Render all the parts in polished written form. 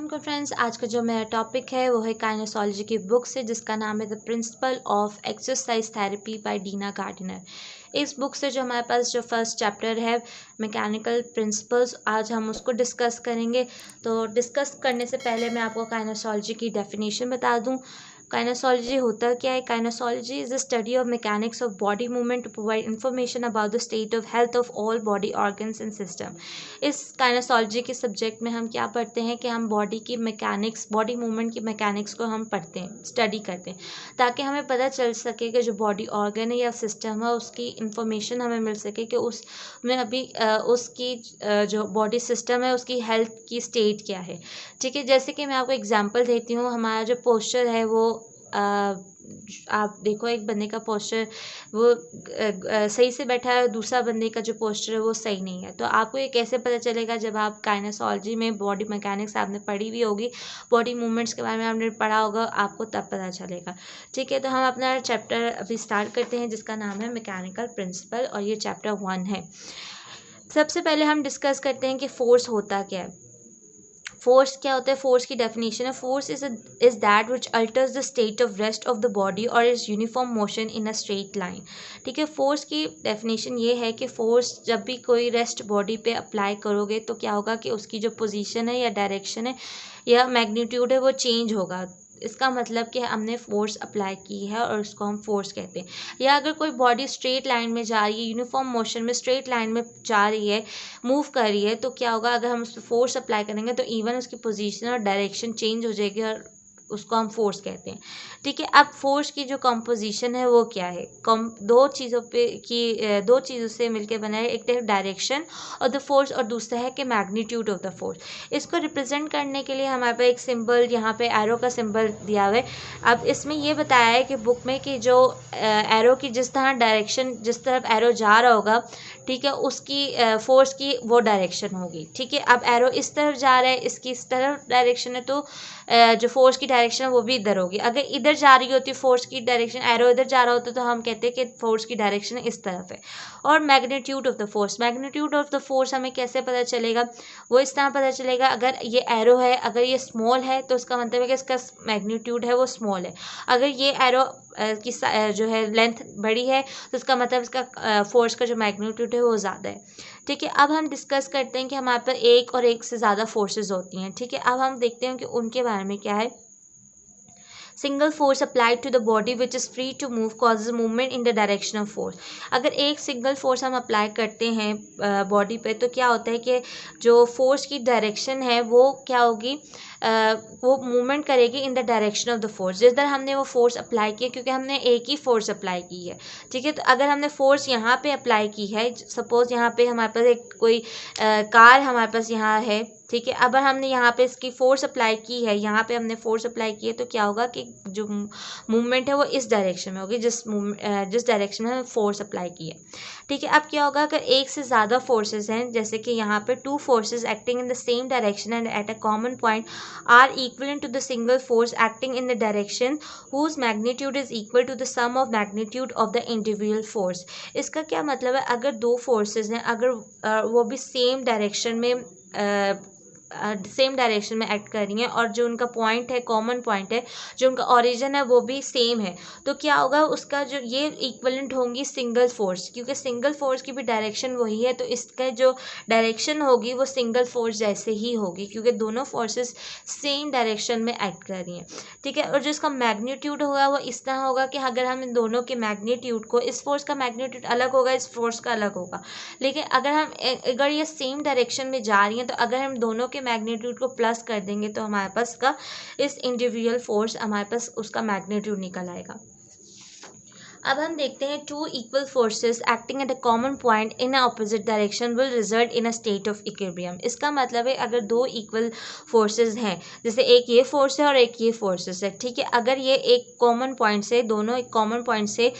को फ्रेंड्स, आज का जो मेरा टॉपिक है वो है काइनेसोलॉजी की बुक से, जिसका नाम है the principle of exercise therapy by Dena Gardiner. इस बुक से जो हमारे पास जो फर्स्ट चैप्टर है मैकेनिकल प्रिंसिपल्स, आज हम उसको डिस्कस करेंगे। तो डिस्कस करने से पहले मैं आपको काइनेसोलॉजी की डेफिनेशन बता दूं। काइनेसोलॉजी होता क्या है? Kinesiology is the study of mechanics of body movement to provide information about the state of health of all body organs and system. इस काइनेसोलॉजी के सब्जेक्ट में हम क्या पढ़ते हैं कि हम बॉडी की मैकेनिक्स, बॉडी मूवमेंट की मैकेनिक्स को हम पढ़ते हैं, स्टडी करते हैं, ताकि हमें पता चल सके कि जो बॉडी ऑर्गन है या सिस्टम है उसकी इंफॉर्मेशन हमें मिल सके कि उसमें अभी उसकी जो बॉडी सिस्टम है उसकी हेल्थ की स्टेट क्या है। ठीक है, जैसे कि मैं आपको एग्जांपल देती हूँ। हमारा जो पोस्चर है वो आप देखो, एक बंदे का पोस्चर वो सही से बैठा है, दूसरा बंदे का जो पोस्चर है वो सही नहीं है। तो आपको ये कैसे पता चलेगा? जब आप काइनेसोलॉजी में बॉडी मैकेनिक्स आपने पढ़ी भी होगी, बॉडी मूवमेंट्स के बारे में आपने पढ़ा होगा, आपको तब पता चलेगा। ठीक है, तो हम अपना चैप्टर अभी स्टार्ट करते हैं जिसका नाम है मैकेनिकल प्रिंसिपल, और ये चैप्टर 1 है। सबसे पहले हम डिस्कस करते हैं कि फोर्स होता क्या है। फोर्स क्या होता है? फोर्स की डेफिनेशन है, force is that which alters the state of rest of the body और is uniform motion in a straight line. ठीक है, फोर्स की डेफिनेशन ये है कि फोर्स जब भी कोई रेस्ट बॉडी पे अप्लाई करोगे तो क्या होगा कि उसकी जो पोजीशन है या डायरेक्शन है या मैग्नीट्यूड है वो चेंज होगा। इसका मतलब कि हमने फोर्स अप्लाई की है और उसको हम फोर्स कहते हैं। या अगर कोई बॉडी स्ट्रेट लाइन में जा रही है, यूनिफॉर्म मोशन में स्ट्रेट लाइन में जा रही है, मूव कर रही है, तो क्या होगा? अगर हम उस पर फोर्स अप्लाई करेंगे तो इवन उसकी पोजीशन और डायरेक्शन चेंज हो जाएगी और उसको हम फोर्स कहते हैं। ठीक है, अब फोर्स की जो कंपोजिशन है वो क्या है? दो चीज़ों से मिलकर बना है। एक है डायरेक्शन और द फोर्स, और दूसरा है कि मैग्नीट्यूड ऑफ द फोर्स। इसको रिप्रेजेंट करने के लिए हमारे पास एक सिंबल, यहाँ पे एरो का सिंबल दिया हुआ है। अब इसमें ये बताया है कि बुक में कि जो एरो की जिस तरह डायरेक्शन, जिस तरफ एरो जा रहा होगा, ठीक है, उसकी फोर्स की वो डायरेक्शन होगी। ठीक है, अब एरो इस तरफ जा रहा है, इसकी इस तरफ डायरेक्शन है, तो जो फोर्स की डायरेक्शन है वो भी इधर होगी। अगर इधर जा रही होती फोर्स की डायरेक्शन, एरो इधर जा रहा होता तो हम कहते हैं कि फोर्स की डायरेक्शन इस तरफ है। और magnitude of the force, magnitude of the force हमें कैसे पता चलेगा? वो इस तरह पता चलेगा, अगर ये एरो है, अगर ये स्मॉल है तो उसका मतलब है कि इसका मैग्नीट्यूड है वो स्मॉल है। अगर ये एरो की जो है लेंथ बड़ी है तो उसका मतलब इसका फोर्स का जो मैग्नीट्यूड है वो ज़्यादा है। ठीक है, अब हम डिस्कस करते हैं कि हमारे पास एक और एक से ज़्यादा फोर्सेस होती हैं। ठीक है, अब हम देखते हैं कि उनके बारे में क्या है। Single force applied to the body which is free to move causes movement in the direction of force. अगर एक सिंगल फोर्स हम अप्लाई करते हैं बॉडी पे तो क्या होता है कि जो फोर्स की डायरेक्शन है वो क्या होगी? वो मूवमेंट करेगी इन the direction of the force. जिस तरह हमने वो फोर्स अप्लाई किया, क्योंकि हमने एक ही फोर्स अप्लाई की है। ठीक है, तो अगर हमने फोर्स यहाँ पे अप्लाई की है, सपोज यहाँ पे हमारे पास एक कोई कार हमारे पास यहाँ है। ठीक है, अब हमने यहाँ पे इसकी फोर्स अप्लाई की है, यहाँ पे हमने फोर्स अप्लाई की है, तो क्या होगा कि जो मूवमेंट है वो इस डायरेक्शन में होगी, जिस डायरेक्शन में हमने फोर्स अप्लाई की है। ठीक है, अब क्या होगा? अगर एक से ज़्यादा फोर्सेस हैं, जैसे कि यहाँ पे two forces acting in the same direction and at a common point are equal to the single force acting in the direction whose magnitude is equal to the sum of magnitude of the individual force. इसका क्या मतलब है? अगर दो forces हैं, अगर वो भी सेम डायरेक्शन में एक्ट कर रही हैं और जो उनका पॉइंट है, कॉमन पॉइंट है, जो उनका ओरिजिन है वो भी सेम है, तो क्या होगा? उसका जो ये इक्वलेंट होंगी सिंगल फोर्स, क्योंकि सिंगल फोर्स की भी डायरेक्शन वही है, तो इसका जो डायरेक्शन होगी वो सिंगल फोर्स जैसे ही होगी, क्योंकि दोनों फोर्सेस सेम डायरेक्शन में एक्ट कर रही हैं। ठीक है, और जो इसका मैग्नीट्यूड होगा वो इस तरह होगा कि अगर हम इन दोनों के मैग्नीट्यूड को, इस फोर्स का मैग्नीट्यूड अलग होगा, इस फोर्स का अलग होगा, लेकिन अगर ये सेम डायरेक्शन में जा रही हैं तो अगर हम दोनों के मैग्नीट्यूड को प्लस कर देंगे तो हमारे पास का इस इंडिविजुअल फोर्स, हमारे पास उसका मैग्नीट्यूड निकल आएगा। अब हम देखते हैं two equal forces acting at a common point in a opposite direction will result in a state of equilibrium. इसका मतलब है अगर दो इक्वल फोर्सेस हैं, जैसे एक ये फोर्स है और एक ये फोर्सेस है। ठीक है, अगर ये एक कॉमन पॉइंट से, दोनों एक कॉमन पॉइंट से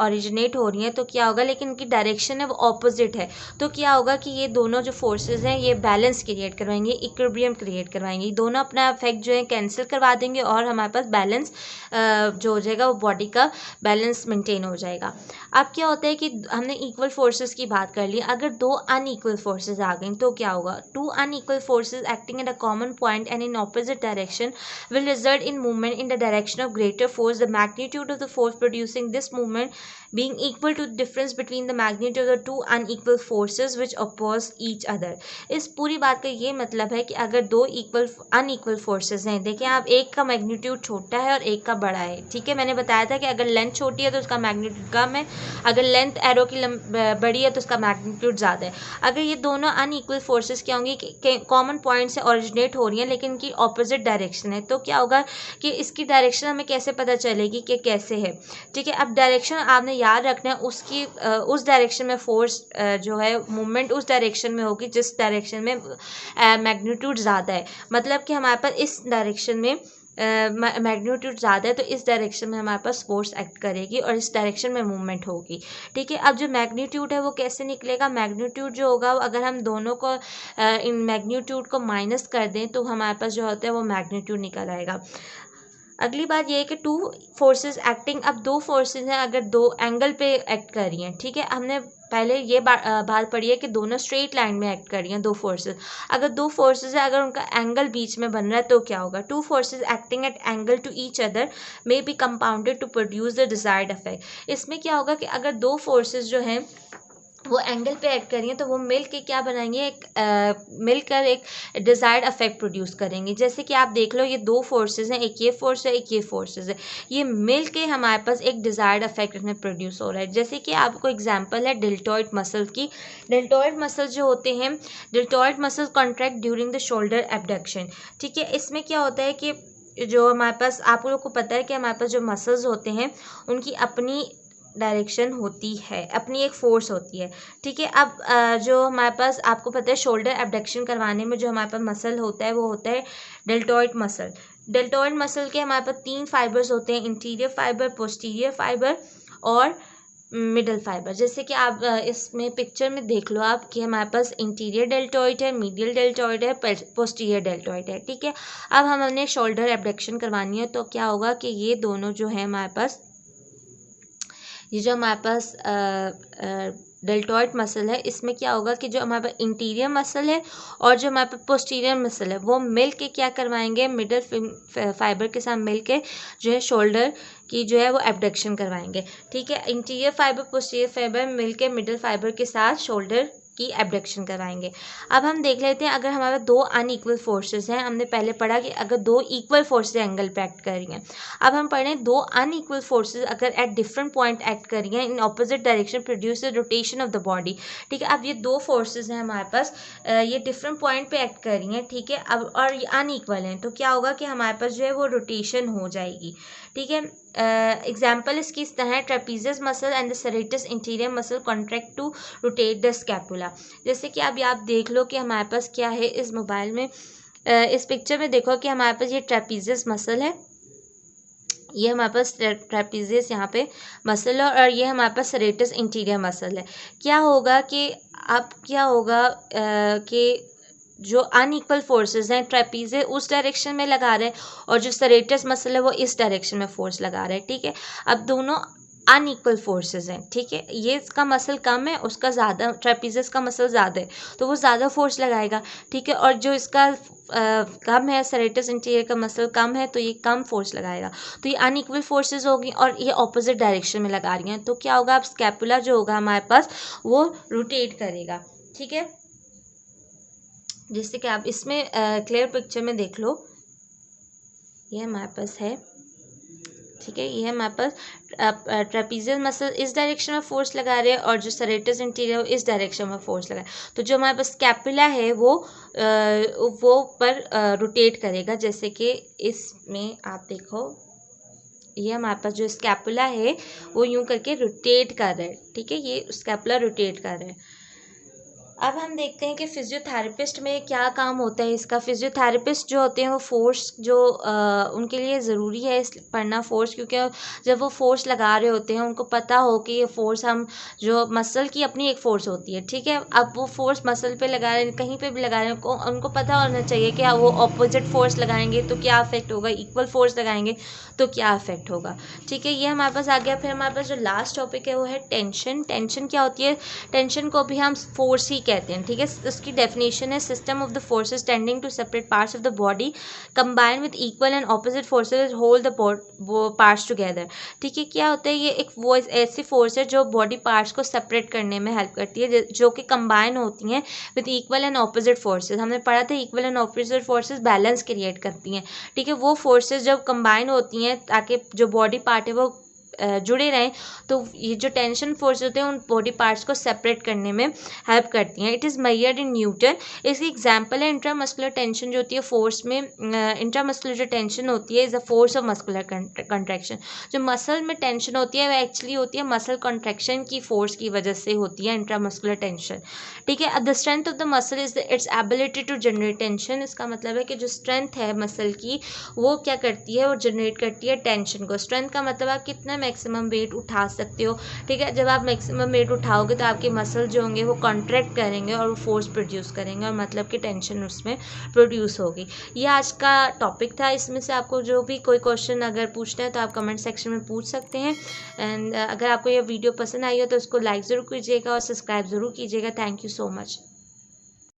ओरिजिनेट हो रही हैं तो क्या होगा? लेकिन इनकी डायरेक्शन है वो ऑपोजिट है, तो क्या होगा कि ये दोनों जो फोर्सेस हैं ये बैलेंस क्रिएट करवाएंगे, इक्विलिब्रियम क्रिएट करवाएंगे। दोनों अपना इफेक्ट जो है कैंसिल करवा देंगे और हमारे पास बैलेंस जो हो जाएगा वो बॉडी का बैलेंस मेंटेन हो जाएगा। अब क्या होता है कि हमने इक्वल फोर्सेस की बात कर ली, अगर दो अनइक्वल फोर्सेस आ गई तो क्या होगा? Two unequal forces acting at a common point and in opposite direction will result in movement in the direction of greater force, the magnitude of the force producing this movement being equal to the difference between the magnitude of the two unequal forces which oppose each other। इस पूरी बात का ये मतलब है कि अगर दो अनइक्वल फोर्सेस हैं, देखिए आप, एक का मैग्नीट्यूड छोटा है और एक का बड़ा है, ठीक है। मैंने बताया था कि अगर लेंथ छोटी है तो उसका मैग्नीट्यूड कम है, अगर लेंथ एरो की बड़ी है तो उसका मैग्नीट्यूड ज़्यादा है। अगर ये दोनों अनइक्वल फोर्सेस क्या होंगी कि कॉमन पॉइंट से ओरिजिनेट हो रही हैं लेकिन इनकी ऑपोजिट डायरेक्शन है, तो क्या होगा कि इसकी डायरेक्शन हमें कैसे पता चलेगी कि कैसे है, ठीक है। अब डायरेक्शन आपने याद रखना है, उसकी उस डायरेक्शन में फोर्स जो है मूवमेंट उस डायरेक्शन में होगी जिस डायरेक्शन में मैग्नीट्यूड ज़्यादा है। मतलब कि हमारे पास इस डायरेक्शन में मैग्नीट्यूड ज़्यादा है तो इस डायरेक्शन में हमारे पास फोर्स एक्ट करेगी और इस डायरेक्शन में मूवमेंट होगी, ठीक है। अब जो मैग्नीट्यूड है वो कैसे निकलेगा? मैग्नीट्यूड जो होगा अगर हम दोनों को इन मैग्नीट्यूड को माइनस कर दें तो हमारे पास जो होता है वो मैग्नीट्यूड निकल आएगा। अगली बात ये है कि टू फोर्सेस एक्टिंग, अब दो फोर्सेस हैं अगर दो एंगल पे एक्ट कर रही हैं, ठीक है। हमने पहले ये बात पढ़ी है कि दोनों स्ट्रेट लाइन में एक्ट कर रही हैं दो फोर्सेस। अगर दो फोर्सेस है अगर उनका एंगल बीच में बन रहा है तो क्या होगा? Two forces acting at angle to each other may be compounded to produce the desired effect. इसमें क्या होगा कि अगर दो फोर्सेस जो हैं वो एंगल पे एक्ट करेंगे तो वो मिल के क्या बनाएंगे, मिलकर एक डिज़ायर्ड इफेक्ट प्रोड्यूस करेंगे। जैसे कि आप देख लो, ये दो फोर्सेस हैं, एक ये फोर्स है एक ये फोर्सेस है, ये मिल के हमारे पास एक डिज़ायर्ड इफेक्ट इसमें प्रोड्यूस हो रहा है। जैसे कि आपको एग्जांपल है डेल्टॉइड मसल की। डेल्टॉइड मसल जो होते हैं, deltoid muscle contract during the shoulder abduction, ठीक है। इसमें क्या होता है कि जो हमारे पास, आप लोगों को पता है कि हमारे पास जो मसल्स होते हैं उनकी अपनी डायरेक्शन होती है, अपनी एक फोर्स होती है, ठीक है। अब जो हमारे पास, आपको पता है शोल्डर एबडक्शन करवाने में जो हमारे पास मसल होता है वो होता है डेल्टॉइड मसल। डेल्टॉइड मसल के हमारे पास तीन फाइबर्स होते हैं, इंटीरियर फाइबर, पोस्टीरियर फाइबर और मिडल फाइबर। जैसे कि आप इसमें पिक्चर में देख लो आप कि हमारे पास इंटीरियर डेल्टॉइड है, मीडियल डेल्टॉइड है, पोस्टीरियर डेल्टॉइड है, ठीक है। अब हमने शोल्डर एबडक्शन करवानी है तो क्या होगा कि ये दोनों जो है हमारे पास, ये जो हमारे पास डेल्टॉइड मसल है, इसमें क्या होगा कि जो हमारे पास इंटीरियर मसल है और जो हमारे पास पोस्टीरियर मसल है वो मिल के क्या करवाएंगे, मिडल फाइबर के साथ मिल के जो है शोल्डर की जो है वो एबडक्शन करवाएंगे, ठीक है। इंटीरियर फाइबर पोस्टीरियर फाइबर मिल के मिडल फाइबर के साथ शोल्डर की एबडक्शन करवाएंगे। अब हम देख लेते हैं, अगर हमारे दो अनइक्वल फोर्सेस हैं, हमने पहले पढ़ा कि अगर दो इक्वल फोर्सेस एंगल पे एक्ट कर रही हैं। अब हम पढ़ रहे हैं दो अनइक्वल फोर्सेस अगर एट डिफरेंट पॉइंट एक्ट कर रही हैं इन opposite direction produce the rotation of the body, ठीक है। अब ये दो फोर्सेस हैं हमारे पास, ये डिफरेंट पॉइंट पे एक्ट कर रही हैं, ठीक है। अब और ये अनइक्वल हैं तो क्या होगा कि हमारे पास जो है वो रोटेशन हो जाएगी, ठीक है। एग्जाम्पल इसकी इस तरह, trapezius muscle and the serratus interior muscle contract to rotate the scapula. जैसे कि अब आप देख लो कि हमारे पास क्या है इस मोबाइल में, इस पिक्चर में देखो कि हमारे पास ये ट्रेपीजियस मसल है, ये हमारे पास ट्रेपीजियस यहाँ पे मसल है और ये हमारे पास सेरेटस इंटीरियर मसल है। क्या होगा कि अब क्या होगा कि जो अनइक्वल फोर्सेस हैं, ट्रेपीजियस उस डायरेक्शन में लगा रहे हैं और जो सेरेटस मसल है वो इस डायरेक्शन में फोर्स लगा रहे हैं, ठीक है। अब दोनों अनइक्वल फोर्सेस हैं, ठीक है। ये इसका मसल कम है, उसका ज़्यादा, ट्रेपीजियस का मसल ज़्यादा है तो वो ज़्यादा फोर्स लगाएगा, ठीक है। और जो इसका कम है, सेरेटस इंटीरियर का मसल कम है तो ये कम फोर्स लगाएगा। तो ये अनइक्वल फोर्सेस होगी और ये ऑपोजिट डायरेक्शन में लगा रही हैं तो क्या होगा, अब स्कैपुला जो होगा हमारे पास वो रोटेट करेगा, ठीक है। जैसे कि आप इसमें क्लियर पिक्चर में देख लो, ये हमारे पास है, ठीक है। ये हमारे पास ट्रेपीजियस मसल इस डायरेक्शन में फोर्स लगा रहे हैं और जो सेरेटस इंटीरियर इस डायरेक्शन में फोर्स लगा है, तो जो हमारे पास स्कैपुला है वो पर रोटेट करेगा। जैसे कि इसमें आप देखो, ये हमारे पास जो स्कैपुला है वो यूं करके रोटेट कर रहा है, ठीक है। ये स्कैपुला रोटेट कर रहा है। अब हम देखते हैं कि फिजियोथेरेपिस्ट में क्या काम होता है इसका। फिजियोथेरेपिस्ट जो होते हैं वो फोर्स जो उनके लिए ज़रूरी है पढ़ना फोर्स, क्योंकि जब वो फोर्स लगा रहे होते हैं उनको पता हो कि ये फोर्स हम जो मसल की अपनी एक फोर्स होती है, ठीक है। अब वो फोर्स मसल पे लगा रहे हैं, कहीं पे भी लगा रहे हैं, उनको पता होना चाहिए कि वो ऑपोजिट फोर्स लगाएंगे तो क्या अफेक्ट होगा, इक्वल फोर्स लगाएंगे तो क्या अफेक्ट होगा, ठीक है। ये हमारे पास आ गया। फिर हमारे पास जो लास्ट टॉपिक है वो है टेंशन। टेंशन क्या होती है? टेंशन को भी हम फोर्स ही कहते हैं, ठीक है। उसकी डेफिनेशन है system of the forces tending to separate parts of the body combine with equal and opposite forces hold the parts together, ठीक है। क्या होता है? ये एक वो ऐसी फोर्स है जो बॉडी पार्ट्स को सेपरेट करने में हेल्प करती है, जो कि कंबाइन होती हैं with equal and opposite forces. हमने पढ़ा था equal and opposite forces balance create करती हैं, ठीक है। वो फोर्सेस जब कंबाइन होती हैं ताकि जो बॉडी पार्ट है वो जुड़े रहें, तो ये जो टेंशन फोर्स होते हैं उन बॉडी पार्ट्स को सेपरेट करने में हेल्प करती हैं। It is measured in newton. इसकी एग्जांपल है इंट्रामस्कुलर टेंशन जो होती है फोर्स में। इंट्रामस्कुलर जो टेंशन होती है is a force of muscular contraction. जो मसल में टेंशन होती है वह एक्चुअली होती है मसल कंट्रैक्शन की फोर्स की वजह से होती है इंट्रामस्कुलर टेंशन, ठीक है। The strength of the muscle is its ability to generate tension. इसका मतलब है कि जो स्ट्रेंथ है मसल की वो क्या करती है, वो जनरेट करती है टेंशन को। स्ट्रेंथ का मतलब आप कितना मैक्सिमम वेट उठा सकते हो, ठीक है। जब आप मैक्सिमम वेट उठाओगे तो आपके मसल जो होंगे वो कॉन्ट्रैक्ट करेंगे और वो फोर्स प्रोड्यूस करेंगे, और मतलब कि टेंशन उसमें प्रोड्यूस होगी। ये आज का टॉपिक था। इसमें से आपको जो भी कोई क्वेश्चन अगर पूछना है तो आप कमेंट सेक्शन में पूछ सकते हैं। एंड अगर आपको ये वीडियो पसंद आई हो तो उसको लाइक ज़रूर कीजिएगा और सब्सक्राइब ज़रूर कीजिएगा। Thank you so much.